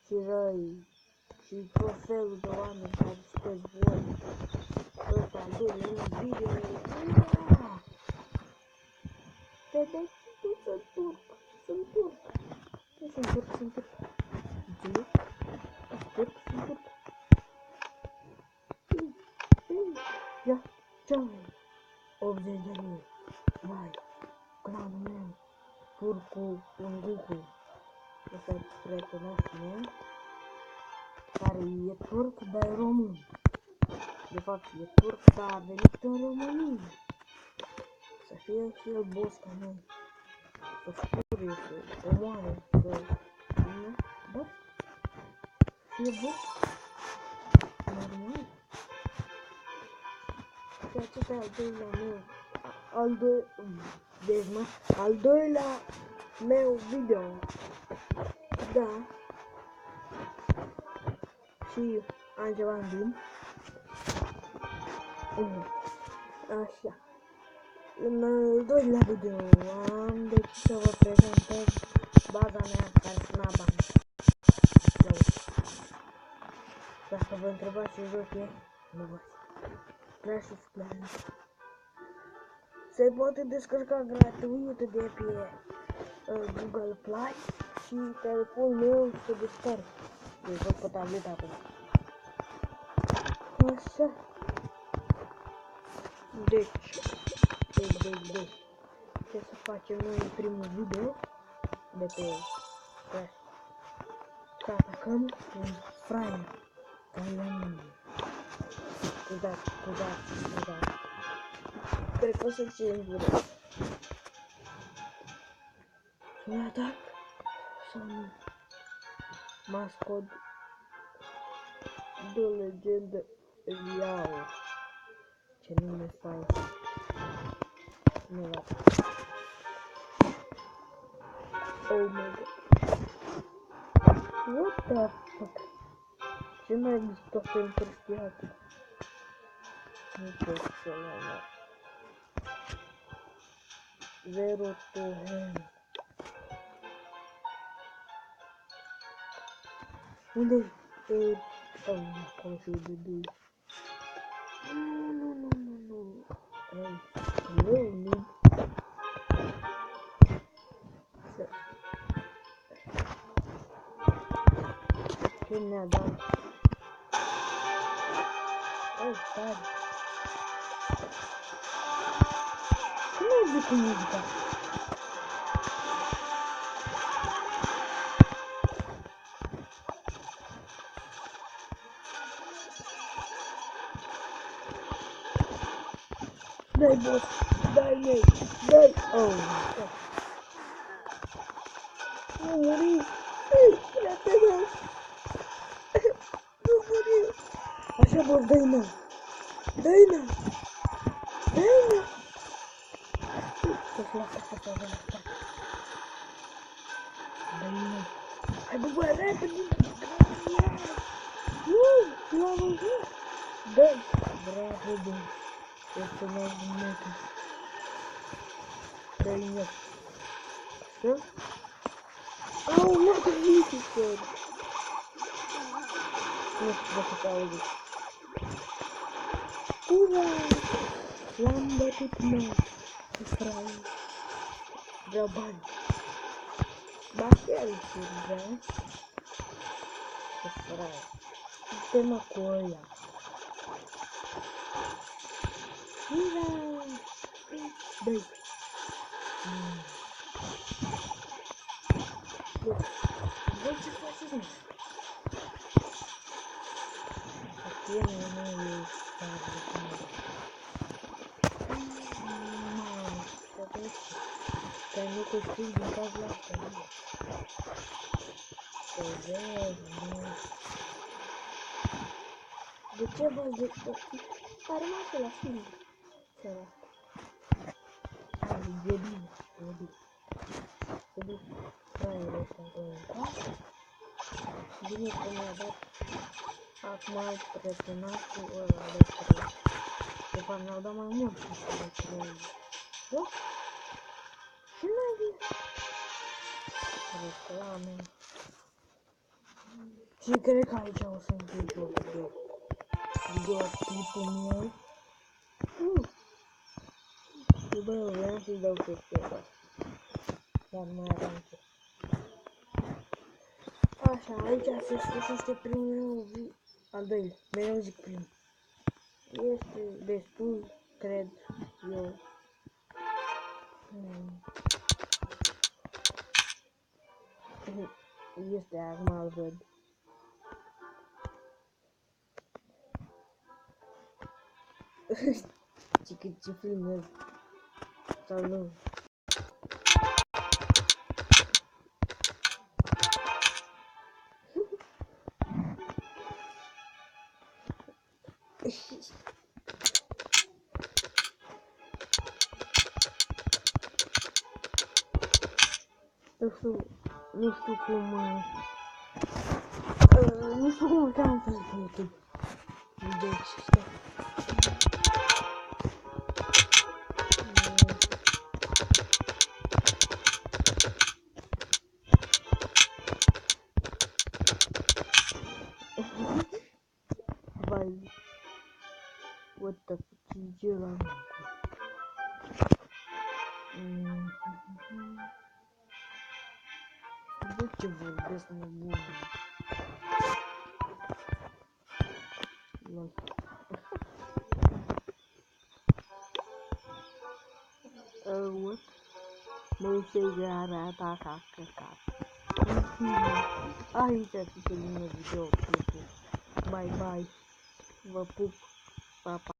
și răi și tot felul de oameni care sunteți voi. Ăsta al doilea video. Vedeți? Nu sunt turc. Sunt turc. Nu sunt turc, sunt turc. Înțeleg? Sunt turc, sunt turc. Ia, ce-am? 80 de lei. Vai, clanul meu. Turcu Ungucu. Ăsta e prietenașul meu. Care e turc, dar e român. De fapt, e turc, dar a venit în România. Să fie și el boss ca noi. Să spurie, să omoare, să... Da? Fie boss. Normal. Și acesta e al doilea meu. Al doilea meu video. Da. Și am ceva în gând. Așa. În al doilea video am decis să vă prezentez baza mea care suna bani. Dacă vă întrebați ce joc e, nu vă zic. Clash of Clans. Se poate descărca gratuit de pe Google Play și telefonul meu se descarcă. Eu joc pe tabletă acum. Așa. Deci. Ce să facem noi în primul video de pe Clash? Să atacăm un fraier care e în Scuzați. Cred că o să cenzurez. Să-mi atac sau nu? Mascot de legendă Liao. Ce nume fain. Nu l-a. Oh my god. What the fuck? Ce mai mișto pentru știatul? Nu pot să l-am. Zero to hand. Unde e? Acolo și de doi. Nu. Eu nu. Ce mi-a dat? Stai. Cum e zic cu muzica? Dai, boss! Dai, mei! Dai! Oh, my god! Nu muri! Prietena! Nu muri! Așa, boss, dai-na! Dai-na! Dai-na! Să-ți lasă fata de la spate. Dai-na! Hai, bă, repede! L-am văzut! Dai! Bravo, bă! Este mai bunătă. Dai-na! Așa? Au, m-a gândit istorie! Nu știu dacă s-a auzit. Ura! L-am bătut, mă! Fraier! Vreau bani! Ba chiar și vreau! Fraier! Du-te-mă cu ăia! Ura! Dai! Voi ce faceți, mă? Atenea nu e tare de tare. Mamă, că nu câștig din cauza asta, nu? Te vezi, nu? De ce v-ați despărțit? A rămas la singur. Seara asta. E bine. Se duc fraierul ăsta în coasă. Bine că mi-a dat acum prietenașul ăla de 3. De fapt mi-au dat mai mult de 3. Da? Și n-ai vine. Reclame. Și cred că aici o să închei videoclipul meu. Și bă, vreau să-i dau chestia asta. Dar mai aveam ce. Așa, aici se sfârșește primul, al doilea, mereu zic primul. Este destul, cred eu. Este acum îl văd. Ce filmez sau nu. Nu știu cum o cheamă pe YouTube. Deci, știu. Vai, what the fuck, ce la bă, ce vorbesc nebună. What? Mesajarea ta ca căcat. Aici se termină videoclipul. Bye bye. Vă pup. Pa, pa.